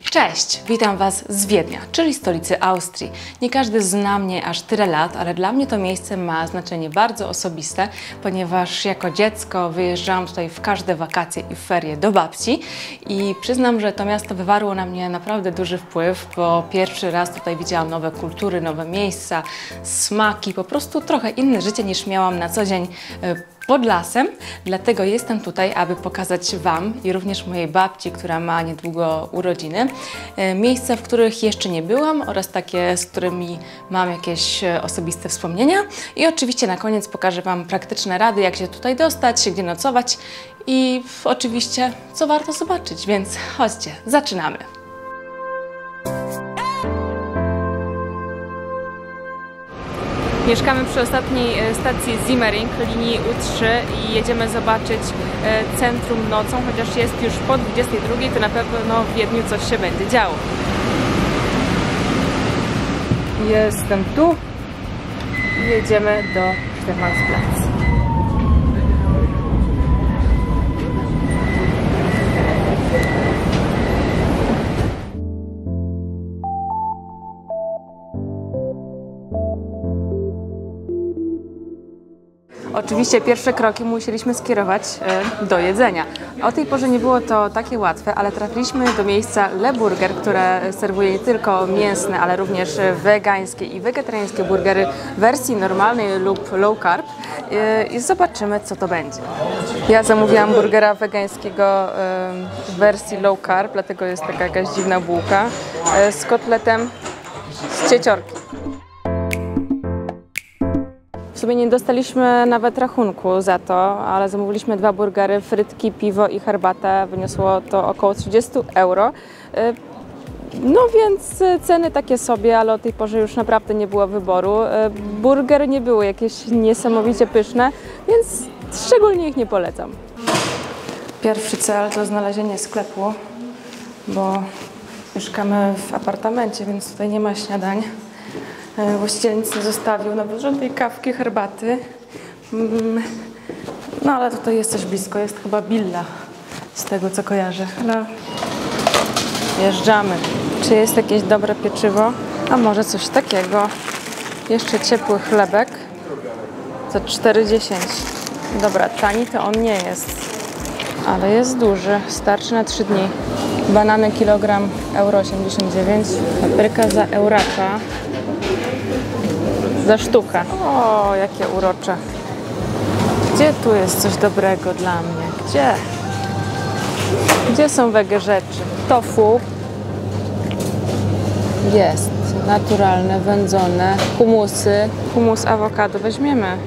Cześć, witam Was z Wiednia, czyli stolicy Austrii. Nie każdy zna mnie aż tyle lat, ale dla mnie to miejsce ma znaczenie bardzo osobiste, ponieważ jako dziecko wyjeżdżałam tutaj w każde wakacje i ferie do babci i przyznam, że to miasto wywarło na mnie naprawdę duży wpływ, bo pierwszy raz tutaj widziałam nowe kultury, nowe miejsca, smaki, po prostu trochę inne życie niż miałam na co dzień pod lasem, dlatego jestem tutaj, aby pokazać Wam i również mojej babci, która ma niedługo urodziny, miejsca, w których jeszcze nie byłam oraz takie, z którymi mam jakieś osobiste wspomnienia. I oczywiście na koniec pokażę Wam praktyczne rady, jak się tutaj dostać, gdzie nocować i oczywiście, co warto zobaczyć, więc chodźcie, zaczynamy! Mieszkamy przy ostatniej stacji Simmering linii U3 i jedziemy zobaczyć centrum nocą, chociaż jest już po 22, to na pewno w Wiedniu coś się będzie działo. Jestem tu. Jedziemy do Stephansplatz. Oczywiście pierwsze kroki musieliśmy skierować do jedzenia. O tej porze nie było to takie łatwe, ale trafiliśmy do miejsca Le Burger, które serwuje nie tylko mięsne, ale również wegańskie i wegetariańskie burgery w wersji normalnej lub low carb i zobaczymy, co to będzie. Ja zamówiłam burgera wegańskiego w wersji low carb, dlatego jest taka jakaś dziwna bułka z kotletem z cieciorki. W sumie nie dostaliśmy nawet rachunku za to, ale zamówiliśmy 2 burgery, frytki, piwo i herbatę. Wyniosło to około 30 euro. No więc ceny takie sobie, ale o tej porze już naprawdę nie było wyboru. Burgery nie były jakieś niesamowicie pyszne, więc szczególnie ich nie polecam. Pierwszy cel to znalezienie sklepu, bo mieszkamy w apartamencie, więc tutaj nie ma śniadań. Właściciel nic nie zostawił, nawet żadnej kawki, herbaty. No ale tutaj jest coś blisko, jest chyba Billa, z tego co kojarzę. Ale wjeżdżamy. Czy jest jakieś dobre pieczywo? A może coś takiego. Jeszcze ciepły chlebek za 4,10. Dobra, tani to on nie jest, ale jest duży, starczy na 3 dni. Banany kilogram euro 89, papryka za euraka. Za sztukę. O, jakie urocze. Gdzie tu jest coś dobrego dla mnie? Gdzie? Gdzie są wege rzeczy? Tofu. Jest. Naturalne, wędzone. Humusy. Humus awokado weźmiemy.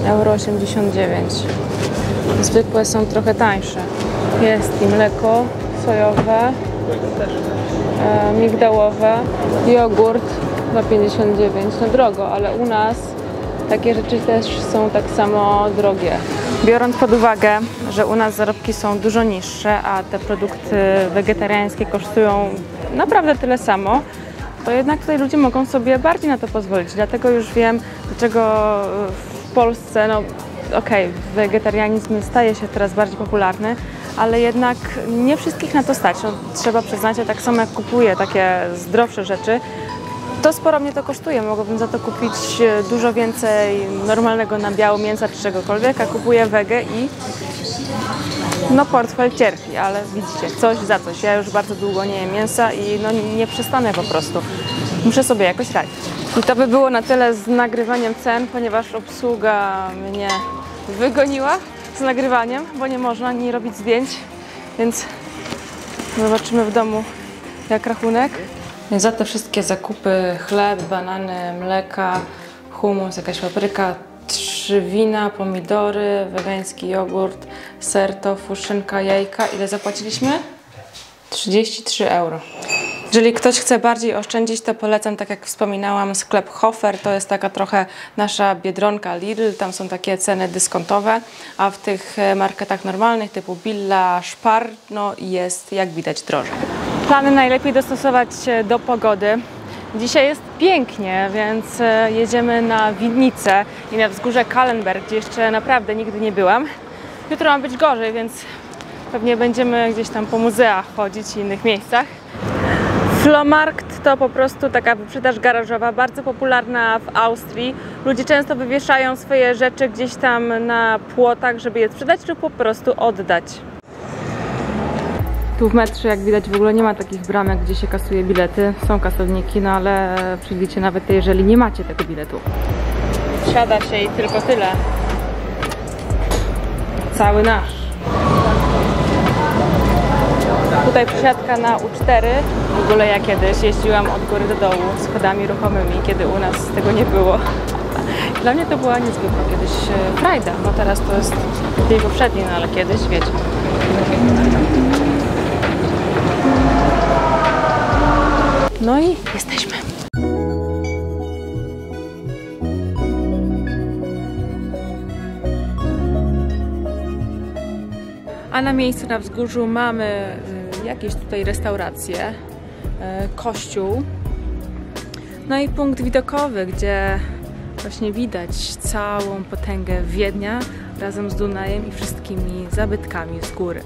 Euro 89. Zwykłe są trochę tańsze. Jest i mleko sojowe. Migdałowe. Jogurt. 59, no drogo, ale u nas takie rzeczy też są tak samo drogie. Biorąc pod uwagę, że u nas zarobki są dużo niższe, a te produkty wegetariańskie kosztują naprawdę tyle samo, to jednak tutaj ludzie mogą sobie bardziej na to pozwolić. Dlatego już wiem, dlaczego w Polsce, no okej, wegetarianizm staje się coraz bardziej popularny, ale jednak nie wszystkich na to stać. No, trzeba przyznać, że tak samo jak kupuję takie zdrowsze rzeczy, to sporo mnie to kosztuje, mogłabym za to kupić dużo więcej normalnego nabiału, mięsa czy czegokolwiek, a kupuję wege i no portfel cierpi, ale widzicie, coś za coś. Ja już bardzo długo nie jem mięsa i no nie przestanę po prostu. Muszę sobie jakoś radzić. I to by było na tyle z nagrywaniem cen, ponieważ obsługa mnie wygoniła z nagrywaniem, bo nie można ani robić zdjęć, więc zobaczymy w domu jak rachunek. Za te wszystkie zakupy, chleb, banany, mleka, humus, jakaś papryka, 3 wina, pomidory, wegański jogurt, ser, tofu, szynka, jajka. Ile zapłaciliśmy? 33 euro. Jeżeli ktoś chce bardziej oszczędzić, to polecam, tak jak wspominałam, sklep Hofer. To jest taka trochę nasza Biedronka Lidl. Tam są takie ceny dyskontowe, a w tych marketach normalnych typu Billa, Spar, no jest jak widać drożej. Plany najlepiej dostosować do pogody. Dzisiaj jest pięknie, więc jedziemy na Winnicę i na wzgórze Kahlenberg, gdzie jeszcze naprawdę nigdy nie byłam. Jutro ma być gorzej, więc Pewnie będziemy gdzieś tam po muzeach chodzić i innych miejscach. Flohmarkt to po prostu taka wyprzedaż garażowa, bardzo popularna w Austrii. Ludzie często wywieszają swoje rzeczy gdzieś tam na płotach, żeby je sprzedać lub po prostu oddać. Tu w metrze, jak widać, w ogóle nie ma takich bramek, gdzie się kasuje bilety. Są kasowniki, no ale przyjdziecie nawet jeżeli nie macie tego biletu. Wsiada się i tylko tyle. Cały nasz. Tutaj przesiadka na U4. W ogóle ja kiedyś jeździłam od góry do dołu schodami ruchomymi, kiedy u nas tego nie było. Dla mnie to była niezwykła kiedyś frajda. No teraz to jest dzień poprzedni, no ale kiedyś, wiecie. No i jesteśmy. A na miejscu, na wzgórzu mamy jakieś tutaj restauracje, kościół, no i punkt widokowy, gdzie właśnie widać całą potęgę Wiednia razem z Dunajem i wszystkimi zabytkami z góry.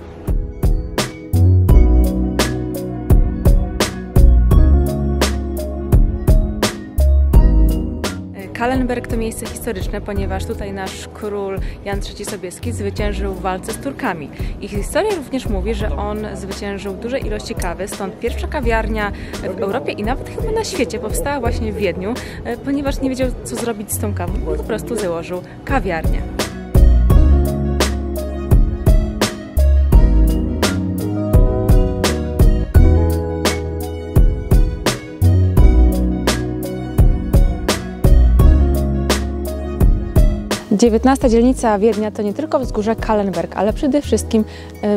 Kahlenberg to miejsce historyczne, ponieważ tutaj nasz król Jan III Sobieski zwyciężył w walce z Turkami. I historia również mówi, że on zwyciężył duże ilości kawy, stąd pierwsza kawiarnia w Europie i nawet chyba na świecie powstała właśnie w Wiedniu, ponieważ nie wiedział, co zrobić z tą kawą i po prostu założył kawiarnię. XIX dzielnica Wiednia to nie tylko wzgórze Kahlenberg, ale przede wszystkim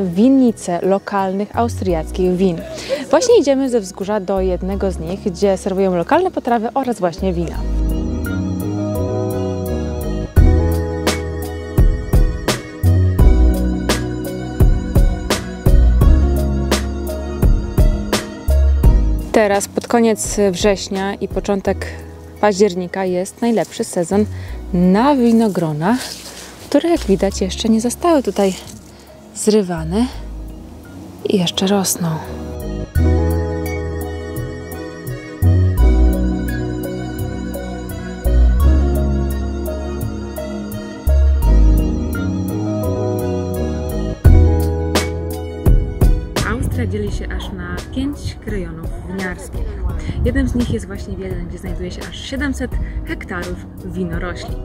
winnice lokalnych austriackich win. Właśnie idziemy ze wzgórza do jednego z nich, gdzie serwują lokalne potrawy oraz właśnie wina. Teraz pod koniec września i początek października jest najlepszy sezon na winogrona, które jak widać jeszcze nie zostały tutaj zrywane i jeszcze rosną. Austria dzieli się aż na 5 rejonów winiarskich. Jednym z nich jest właśnie Wiedeń, gdzie znajduje się aż 700 hektarów winorośli.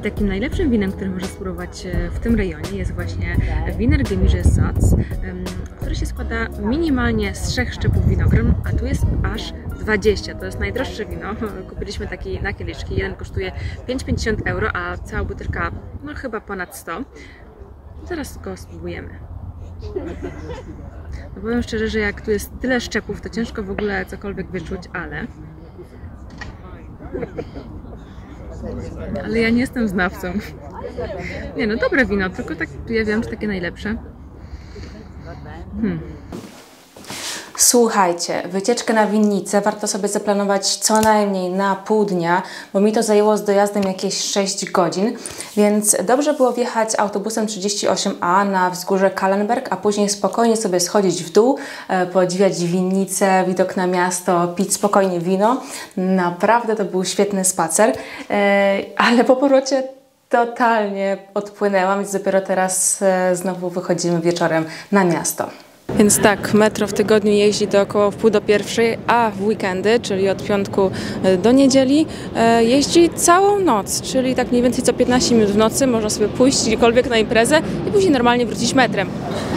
Takim najlepszym winem, który można spróbować w tym rejonie, jest właśnie Wiener Gemische Satz, który się składa minimalnie z 3 szczepów winogron, a tu jest aż 20. To jest najdroższe wino. Kupiliśmy taki na kieliszki. Jeden kosztuje 5,50 euro, a cała butelka no chyba ponad 100. Zaraz go spróbujemy. No powiem szczerze, że jak tu jest tyle szczepów, to ciężko w ogóle cokolwiek wyczuć, ale ja nie jestem znawcą. Nie no, dobre wino, tylko tak ja wiem, że takie najlepsze. Słuchajcie, wycieczkę na winnicę warto sobie zaplanować co najmniej na pół dnia, bo mi to zajęło z dojazdem jakieś 6 godzin, więc dobrze było wjechać autobusem 38A na wzgórze Kahlenberg, a później spokojnie sobie schodzić w dół, podziwiać winnicę, widok na miasto, pić spokojnie wino. Naprawdę to był świetny spacer, ale po powrocie totalnie odpłynęłam, więc dopiero teraz znowu wychodzimy wieczorem na miasto. Więc tak, metro w tygodniu jeździ do około 12:30, a w weekendy, czyli od piątku do niedzieli, jeździ całą noc, czyli tak mniej więcej co 15 minut w nocy można sobie pójść gdziekolwiek na imprezę i później normalnie wrócić metrem.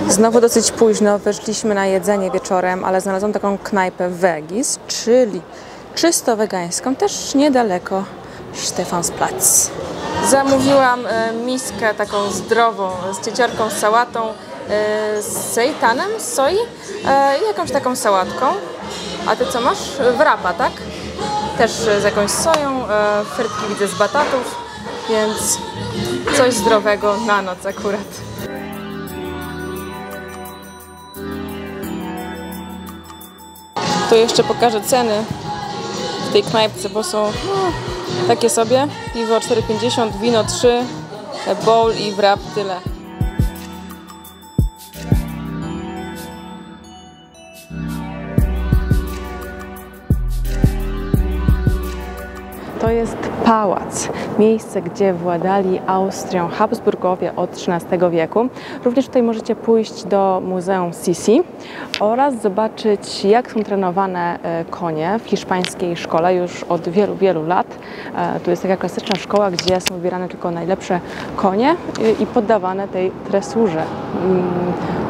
Znowu dosyć późno wyszliśmy na jedzenie wieczorem, ale znalazłam taką knajpę Veggies, czyli czysto wegańską, też niedaleko Stephansplatz. Zamówiłam miskę taką zdrową, z cieciorką, z sałatą, z sejtanem, z soi i jakąś taką sałatką. A ty co masz? Wrapa, tak? Też z jakąś soją, frytki widzę z batatów, więc coś zdrowego na noc akurat. Tu jeszcze pokażę ceny w tej knajpce, bo są takie sobie. Piwo 4,50, wino 3, bowl i wrap tyle. To jest pałac, miejsce, gdzie władali Austrią Habsburgowie od XIII wieku. Również tutaj możecie pójść do Muzeum Sisi oraz zobaczyć, jak są trenowane konie w hiszpańskiej szkole już od wielu, wielu lat. Tu jest taka klasyczna szkoła, gdzie są wybierane tylko najlepsze konie i poddawane tej tresurze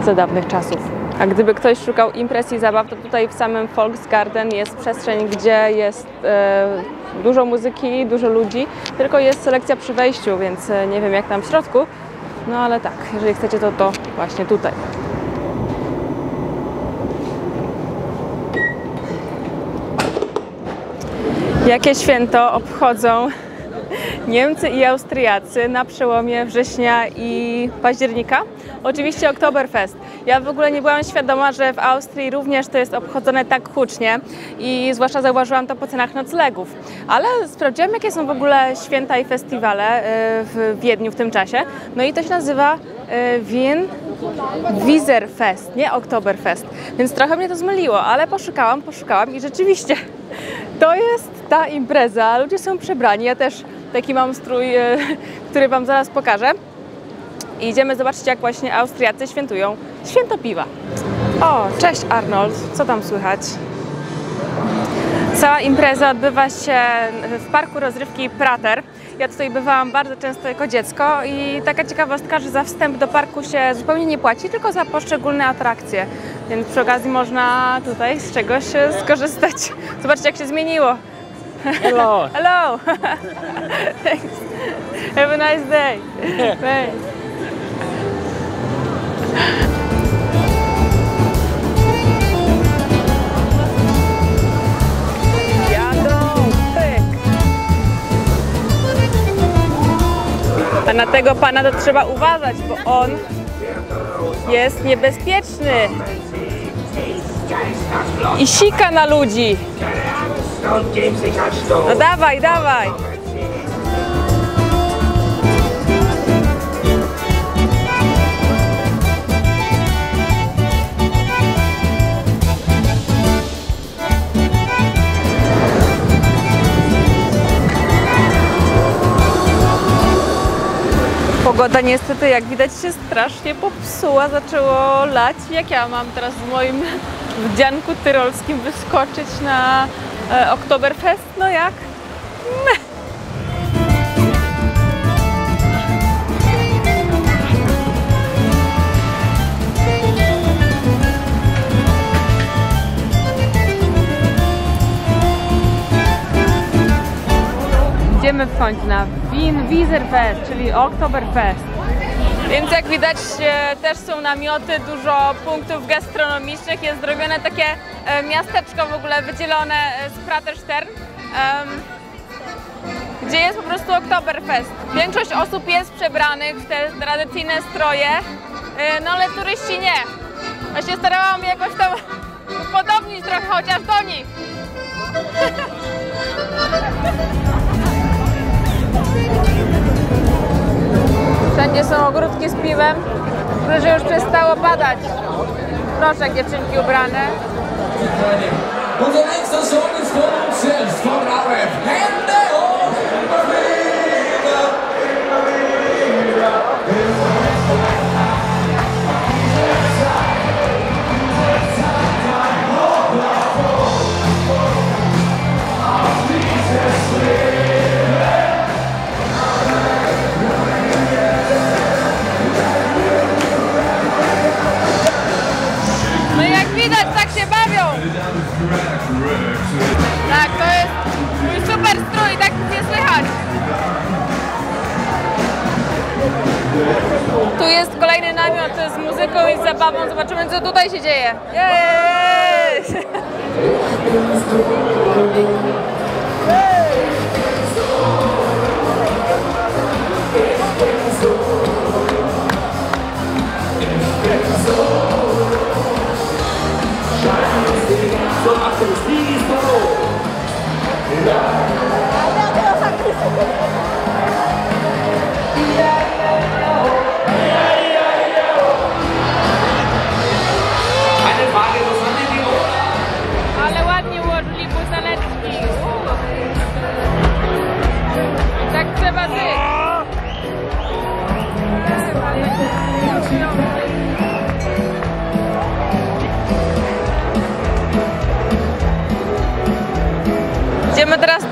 za dawnych czasów. A gdyby ktoś szukał imprez i zabaw, to tutaj w samym Volksgarten jest przestrzeń, gdzie jest dużo muzyki, dużo ludzi, tylko jest selekcja przy wejściu, więc nie wiem jak tam w środku, no ale tak, jeżeli chcecie to właśnie tutaj. Jakie święto obchodzą Niemcy i Austriacy na przełomie września i października? Oczywiście Oktoberfest. Ja w ogóle nie byłam świadoma, że w Austrii również to jest obchodzone tak hucznie i zwłaszcza zauważyłam to po cenach noclegów. Ale sprawdziłam, jakie są w ogóle święta i festiwale w Wiedniu w tym czasie. No i to się nazywa Wien Wieserfest, nie Oktoberfest. Więc trochę mnie to zmyliło, ale poszukałam i rzeczywiście to jest ta impreza. Ludzie są przebrani. Ja też taki mam strój, który Wam zaraz pokażę. I idziemy zobaczyć, jak właśnie Austriacy świętują święto piwa. O, cześć Arnold, co tam słychać? Cała impreza odbywa się w parku rozrywki Prater. Ja tutaj bywałam bardzo często jako dziecko i taka ciekawostka, że za wstęp do parku się zupełnie nie płaci, tylko za poszczególne atrakcje. Więc przy okazji można tutaj z czegoś skorzystać. Zobaczcie, jak się zmieniło. Hello. Hello. Thanks. Have a nice day. Thanks. A na tego pana to trzeba uważać, bo on jest niebezpieczny i sika na ludzi. No dawaj, dawaj. Pogoda niestety, jak widać, się strasznie popsuła, zaczęło lać. Jak ja mam teraz w moim wdzianku tyrolskim wyskoczyć na Oktoberfest? No jak? Idziemy w końcu na Wien Wieserfest, czyli Oktoberfest. Więc jak widać, też są namioty, dużo punktów gastronomicznych. Jest zrobione takie miasteczko w ogóle wydzielone z Praterstern, gdzie jest po prostu Oktoberfest. Większość osób jest przebranych w te tradycyjne stroje, no ale turyści nie. Ja się starałam jakoś tam upodobnić trochę chociaż do nich. Wszędzie są ogródki z piwem, że już przestało padać. Proszę, jak dziewczynki ubrane. No jak widać, tak się bawią. Tak, to jest mój super strój, tak nic nie słychać. Tu jest kolejny namiot z muzyką i z zabawą. Zobaczymy, co tutaj się dzieje. Jej! Eine Frage, was haben denn die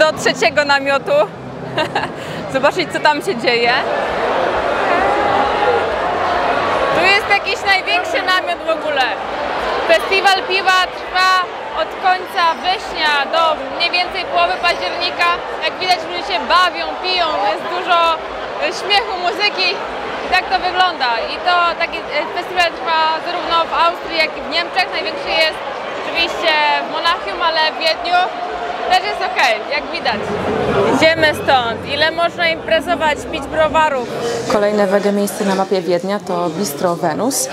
do trzeciego namiotu. Zobaczyć, co tam się dzieje. Tu jest jakiś największy namiot w ogóle. Festiwal piwa trwa od końca września do mniej więcej połowy października. Jak widać, ludzie się bawią, piją, jest dużo śmiechu, muzyki. I tak to wygląda. I to taki festiwal trwa zarówno w Austrii, jak i w Niemczech. Największy jest oczywiście w Monachium, ale w Wiedniu też jest ok, jak widać. Idziemy stąd. Ile można imprezować, pić browarów? Kolejne wege miejsce na mapie Wiednia to Bistro Venus.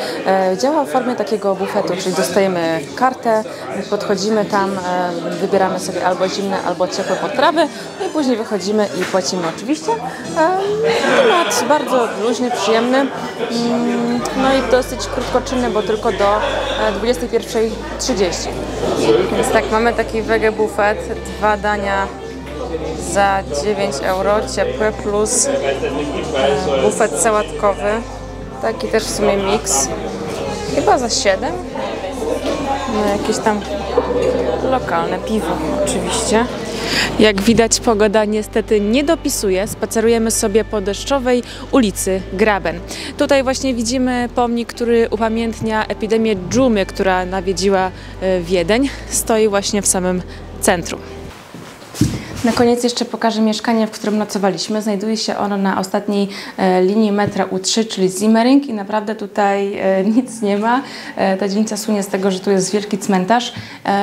Działa w formie takiego bufetu, czyli dostajemy kartę, podchodzimy tam, wybieramy sobie albo zimne, albo ciepłe potrawy, no i później wychodzimy i płacimy oczywiście. Klimat bardzo luźny, przyjemny, no i dosyć krótkoczynny, bo tylko do 21:30. Więc tak, mamy taki wege bufet, 2 dania za 9 euro, ciepłe, plus bufet sałatkowy, taki też w sumie miks, chyba za 7, no jakieś tam lokalne piwo oczywiście. Jak widać, pogoda niestety nie dopisuje. Spacerujemy sobie po deszczowej ulicy Graben. Tutaj właśnie widzimy pomnik, który upamiętnia epidemię dżumy, która nawiedziła Wiedeń. Stoi właśnie w samym centrum. Na koniec jeszcze pokażę mieszkanie, w którym nocowaliśmy. Znajduje się ono na ostatniej linii metra U3, czyli Simmering, i naprawdę tutaj nic nie ma. Ta dzielnica słynie z tego, że tu jest wielki cmentarz.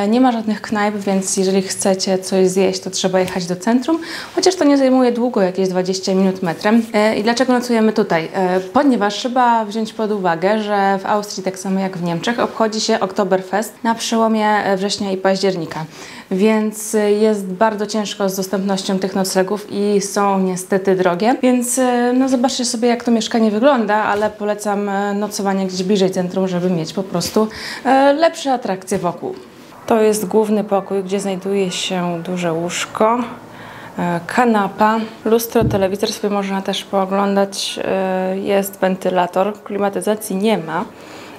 Nie ma żadnych knajp, więc jeżeli chcecie coś zjeść, to trzeba jechać do centrum, chociaż to nie zajmuje długo, jakieś 20 minut metrem. I dlaczego nocujemy tutaj? Ponieważ trzeba wziąć pod uwagę, że w Austrii, tak samo jak w Niemczech, obchodzi się Oktoberfest na przełomie września i października. Więc jest bardzo ciężko z dostępnością tych noclegów i są niestety drogie. Więc no zobaczcie sobie, jak to mieszkanie wygląda, ale polecam nocowanie gdzieś bliżej centrum, żeby mieć po prostu lepsze atrakcje wokół. To jest główny pokój, gdzie znajduje się duże łóżko, kanapa, lustro, telewizor sobie można też pooglądać, jest wentylator, klimatyzacji nie ma,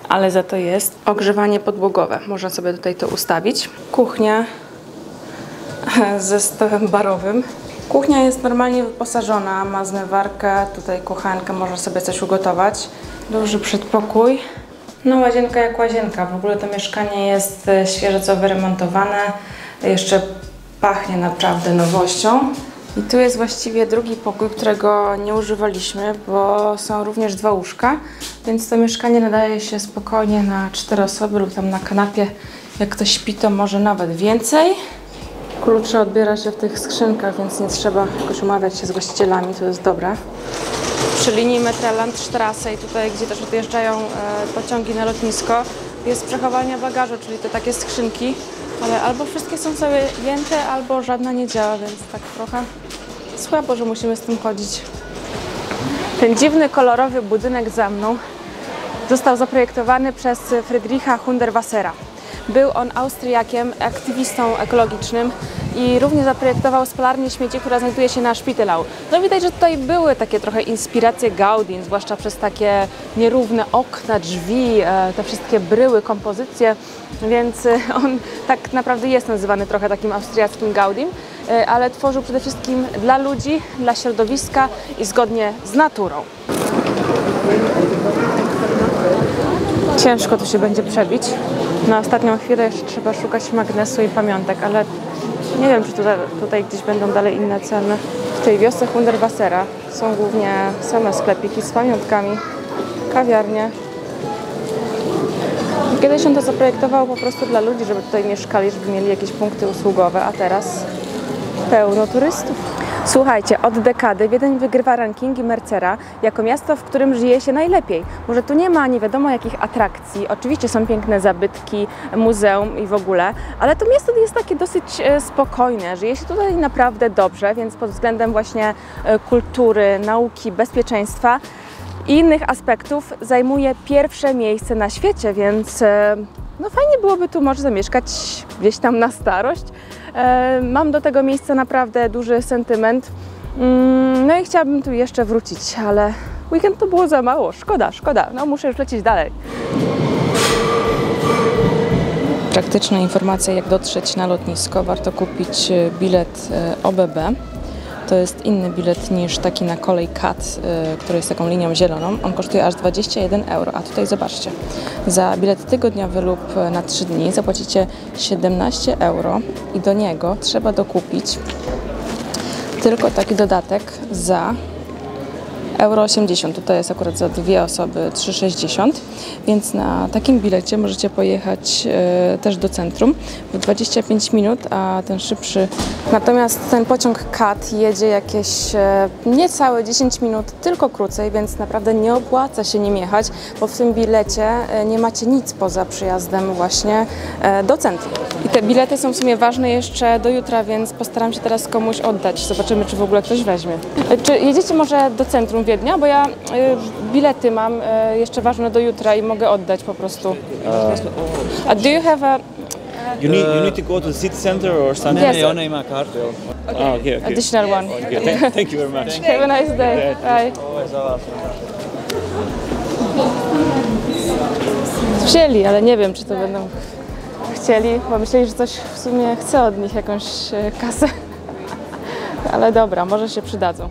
ale za to jest ogrzewanie podłogowe. Można sobie tutaj to ustawić. Kuchnia ze stołem barowym. Kuchnia jest normalnie wyposażona, ma zmywarkę, tutaj kuchenkę, można sobie coś ugotować. Duży przedpokój. No łazienka jak łazienka. W ogóle to mieszkanie jest świeżo co wyremontowane. Jeszcze pachnie naprawdę nowością. I tu jest właściwie drugi pokój, którego nie używaliśmy, bo są również 2 łóżka, więc to mieszkanie nadaje się spokojnie na 4 osoby lub tam na kanapie. Jak ktoś śpi, to może nawet więcej. Klucze odbiera się w tych skrzynkach, więc nie trzeba jakoś umawiać się z właścicielami, to jest dobre. Przy linii metra Landstrasse i tutaj, gdzie też odjeżdżają pociągi na lotnisko, jest przechowanie bagażu, czyli te takie skrzynki, ale albo wszystkie są całe jęte, albo żadna nie działa, więc tak trochę słabo, że musimy z tym chodzić. Ten dziwny, kolorowy budynek za mną został zaprojektowany przez Friedricha Hunderwassera. Był on Austriakiem, aktywistą ekologicznym i również zaprojektował spalarnię śmieci, która znajduje się na Spittelau. No widać, że tutaj były takie trochę inspiracje Gaudí, zwłaszcza przez takie nierówne okna, drzwi, te wszystkie bryły, kompozycje, więc on tak naprawdę jest nazywany trochę takim austriackim Gaudím, ale tworzył przede wszystkim dla ludzi, dla środowiska i zgodnie z naturą. Ciężko tu się będzie przebić. Na ostatnią chwilę jeszcze trzeba szukać magnesu i pamiątek, ale nie wiem, czy tutaj gdzieś będą dalej inne ceny. W tej wiosce Hunderwassera są głównie same sklepiki z pamiątkami, kawiarnie. Kiedyś on to zaprojektował po prostu dla ludzi, żeby tutaj mieszkali, żeby mieli jakieś punkty usługowe, a teraz pełno turystów. Słuchajcie, od dekady Wiedeń wygrywa rankingi Mercera jako miasto, w którym żyje się najlepiej. Może tu nie ma nie wiadomo jakich atrakcji, oczywiście są piękne zabytki, muzeum i w ogóle, ale to miasto jest takie dosyć spokojne, żyje się tutaj naprawdę dobrze, więc pod względem właśnie kultury, nauki, bezpieczeństwa i innych aspektów zajmuje pierwsze miejsce na świecie, więc no fajnie byłoby tu może zamieszkać gdzieś tam na starość. Mam do tego miejsca naprawdę duży sentyment. No i chciałabym tu jeszcze wrócić, ale weekend to było za mało. Szkoda, szkoda. No muszę już lecieć dalej. Praktyczna informacja, jak dotrzeć na lotnisko. Warto kupić bilet OBB. To jest inny bilet niż taki na kolej CAT, który jest taką linią zieloną. On kosztuje aż 21 euro, a tutaj zobaczcie, za bilet tygodniowy lub na 3 dni zapłacicie 17 euro i do niego trzeba dokupić tylko taki dodatek za euro 80. Tutaj jest akurat za 2 osoby 3,60, więc na takim bilecie możecie pojechać też do centrum w 25 minut, a ten szybszy. Natomiast ten pociąg CAT jedzie jakieś niecałe 10 minut, tylko krócej, więc naprawdę nie opłaca się nim jechać, bo w tym bilecie nie macie nic poza przyjazdem właśnie do centrum. I te bilety są w sumie ważne jeszcze do jutra, więc postaram się teraz komuś oddać. Zobaczymy, czy w ogóle ktoś weźmie. Czy jedziecie może do centrum Wiednia? Bo ja bilety mam jeszcze ważne do jutra i mogę oddać po prostu. Do you have a... You need to go to the city center or something. Yes. Your name and card. Okay. Additional one. Okay, thank you very much. Have a nice day. Bye. Wzięli, ale nie wiem, czy to będą chcieli, bo myśleli, że coś w sumie chce od nich, jakąś kasę. Ale dobra, może się przydadzą.